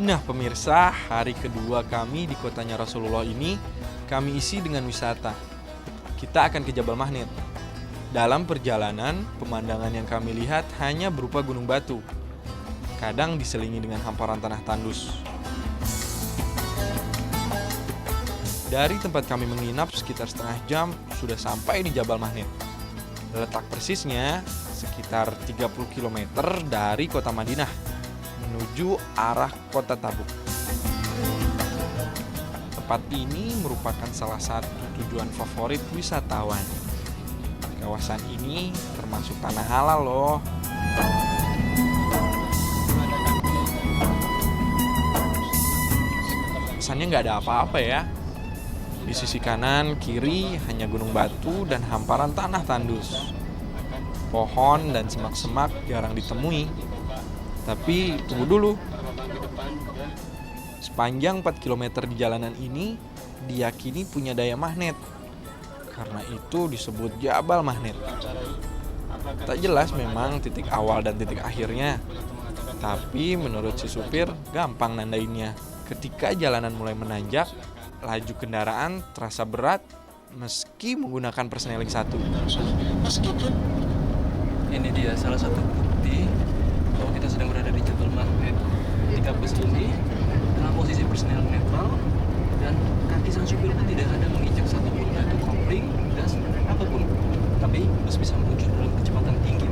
Nah pemirsa, hari kedua kami di kotanya Rasulullah ini kami isi dengan wisata. Kita akan ke Jabal Mahnet. Dalam perjalanan, pemandangan yang kami lihat hanya berupa gunung batu. Kadang diselingi dengan hamparan tanah tandus. Dari tempat kami menginap sekitar setengah jam sudah sampai di Jabal Mahnet. Letak persisnya sekitar 30 km dari kota Madinah menuju arah kota Tabuk. Tempat ini merupakan salah satu tujuan favorit wisatawan. Kawasan ini termasuk tanah halal loh. Kesannya nggak ada apa-apa ya. Di sisi kanan, kiri hanya gunung batu dan hamparan tanah tandus. Pohon dan semak-semak jarang ditemui. Tapi tunggu dulu. Sepanjang 4 km di jalanan ini diyakini punya daya magnet. Karena itu disebut Jabal Mahnet. Tak jelas memang titik awal dan titik akhirnya. Tapi menurut si supir gampang nandainnya. Ketika jalanan mulai menanjak, laju kendaraan terasa berat meski menggunakan persneling satu. Ini dia salah satu bukti bahwa kita sedang berada di Jabal Mahnet. Ketika bus ini dalam posisi persneling netral dan kaki sang supir pun tidak ada menginjak satupun batu kopling, gas, apapun. Tapi bus bisa meluncur dalam kecepatan tinggi.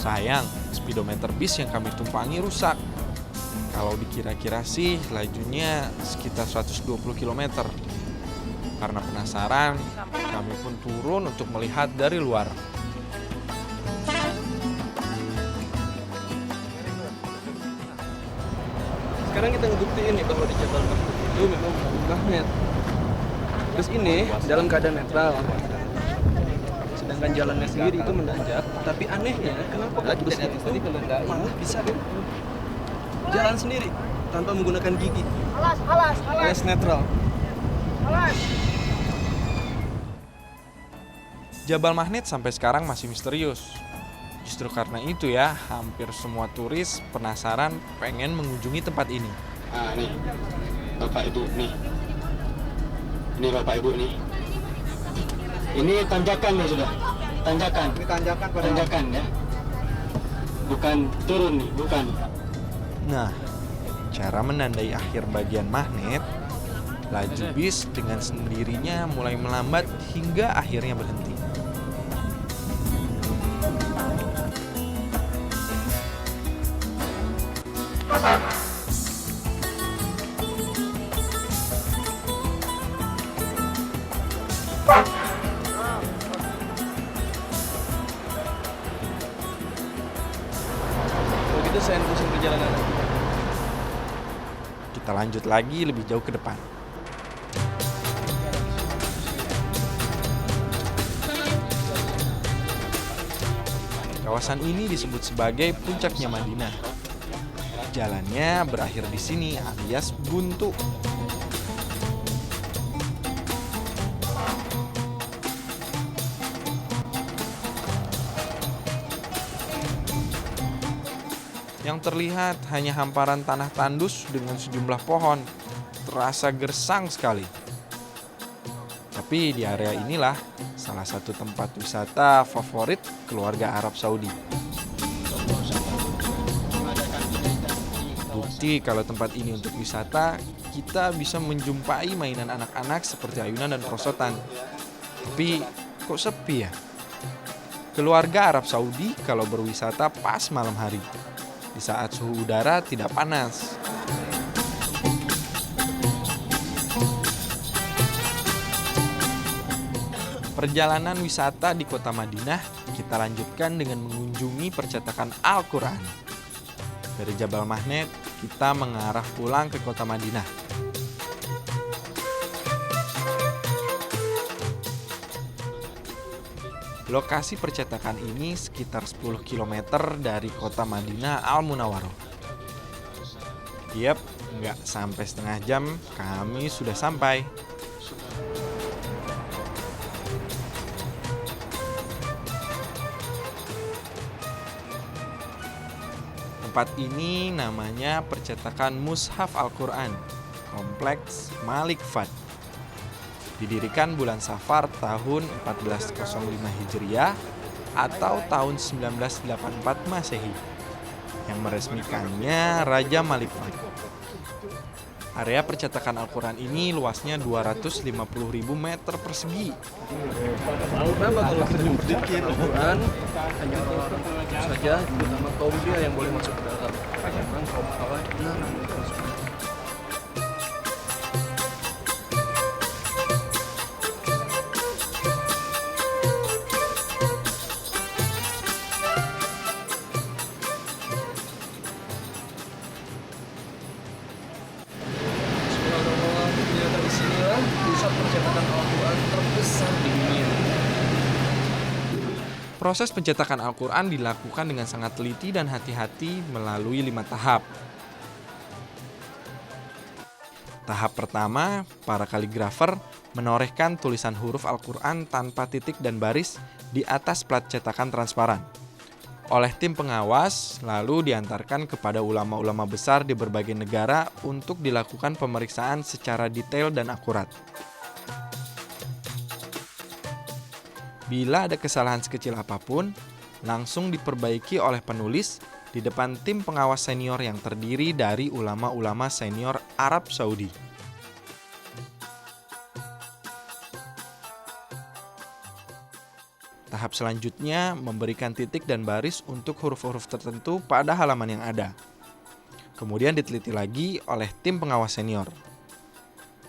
Sayang, speedometer bis yang kami tumpangi rusak. Kalau dikira-kira sih lajunya sekitar 120 km. Karena penasaran, kami pun turun untuk melihat dari luar. Sekarang kita ngebuktiin nih bahwa di Jabal Mahnet itu memang magnet. Bus ini dalam keadaan netral. Sedangkan jalannya sendiri itu menanjak. Tapi anehnya, kenapa bus itu malah bisa jalan sendiri tanpa menggunakan gigi? Alias netral. Jabal Mahnet sampai sekarang masih misterius. Justru karena itu ya, hampir semua turis penasaran pengen mengunjungi tempat ini. Ah, nih, Bapak Ibu nih. Ini Bapak Ibu nih. Ini tanjakan nih sudah. Tanjakan. Ini tanjakan ya. Bukan turun nih, bukan. Nah, cara menandai akhir bagian magnet, laju bis dengan sendirinya mulai melambat hingga akhirnya berhenti. Begitu saya terusin perjalanan. Kita lanjut lagi lebih jauh ke depan. Kawasan ini disebut sebagai puncaknya Madinah. Jalannya berakhir di sini alias buntu. Yang terlihat hanya hamparan tanah tandus dengan sejumlah pohon. Terasa gersang sekali. Tapi di area inilah salah satu tempat wisata favorit keluarga Arab Saudi. Bukti kalau tempat ini untuk wisata, kita bisa menjumpai mainan anak-anak seperti ayunan dan perosotan. Tapi kok sepi ya? Keluarga Arab Saudi kalau berwisata pas malam hari, di saat suhu udara tidak panas. Perjalanan wisata di kota Madinah kita lanjutkan dengan mengunjungi percetakan Al-Quran. Dari Jabal Mahnet, kita mengarah pulang ke kota Madinah. Lokasi percetakan ini sekitar 10 km dari kota Madinah Al-Munawwaroh. Yap, nggak sampai setengah jam kami sudah sampai. Tempat ini namanya percetakan Mushaf Al-Quran, Kompleks Malik Fad. Didirikan bulan Safar tahun 1405 Hijriah atau tahun 1984 Masehi. Yang meresmikannya Raja Malik Fad. Area percetakan Al-Quran ini luasnya 250.000 meter persegi. Kenapa kalau kita berpikir Al-Quran hanya orang-orang saja, terutama kaum pria yang boleh masuk ke dalam. Memang kaum hawa dilarang masuk. Pusat percetakan Al-Quran terbesar di dunia. Proses pencetakan Al-Quran dilakukan dengan sangat teliti dan hati-hati melalui 5 tahap. Tahap pertama, para kaligrafer menorehkan tulisan huruf Al-Quran tanpa titik dan baris di atas plat cetakan transparan. Oleh tim pengawas, lalu diantarkan kepada ulama-ulama besar di berbagai negara untuk dilakukan pemeriksaan secara detail dan akurat. Bila ada kesalahan sekecil apapun, langsung diperbaiki oleh penulis di depan tim pengawas senior yang terdiri dari ulama-ulama senior Arab Saudi. Tahap selanjutnya memberikan titik dan baris untuk huruf-huruf tertentu pada halaman yang ada. Kemudian diteliti lagi oleh tim pengawas senior.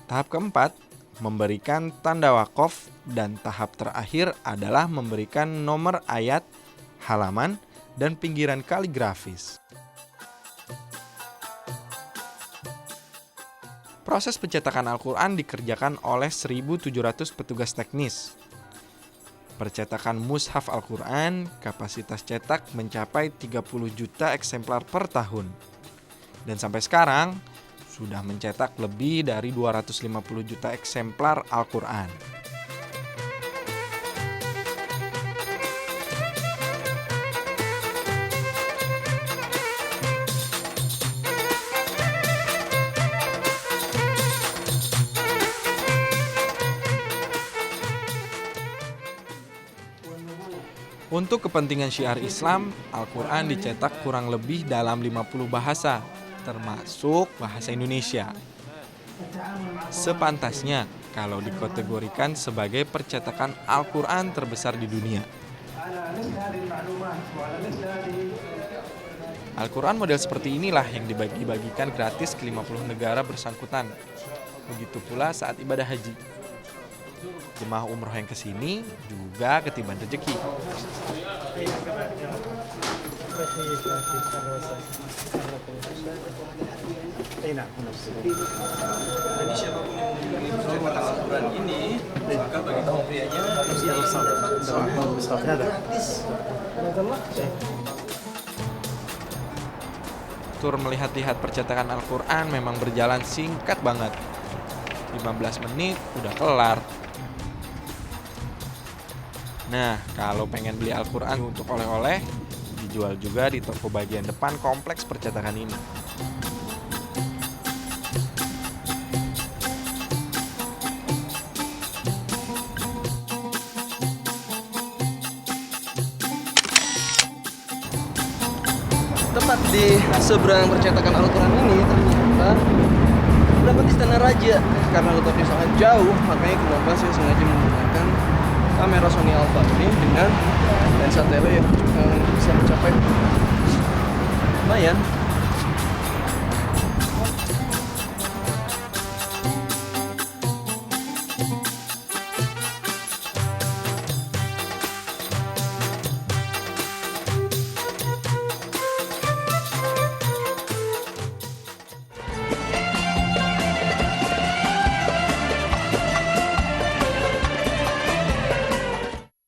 Tahap keempat, memberikan tanda wakof, dan tahap terakhir adalah memberikan nomor ayat, halaman, dan pinggiran kaligrafis. Proses pencetakan Al-Quran dikerjakan oleh 1.700 petugas teknis. Percetakan Mushaf Al-Quran, kapasitas cetak mencapai 30 juta eksemplar per tahun. Dan sampai sekarang, sudah mencetak lebih dari 250 juta eksemplar Al-Quran. Untuk kepentingan syiar Islam, Al-Quran dicetak kurang lebih dalam 50 bahasa, termasuk bahasa Indonesia. Sepantasnya kalau dikategorikan sebagai percetakan Al-Quran terbesar di dunia. Al-Quran model seperti inilah yang dibagi-bagikan gratis ke 50 negara bersangkutan. Begitu pula saat ibadah haji. Jemaah umroh yang kesini juga ketiban rezeki. Jadi siapapun yang mengunjungi percetakan Al-Quran ini, maka bagi kaum prianya harus gratis. Tur melihat-lihat percetakan Al-Quran memang berjalan singkat banget. 15 menit udah kelar. Nah, kalau pengen beli Al-Quran untuk oleh-oleh, dijual juga di toko bagian depan kompleks percetakan ini. Tepat di seberang percetakan Al-Quran ini ternyata terdapat istana raja. Karena letaknya sangat jauh, makanya kenapa saya sengaja menggunakan kamera Sony Alpha ini dengan lensa tele yang bisa mencapai lumayan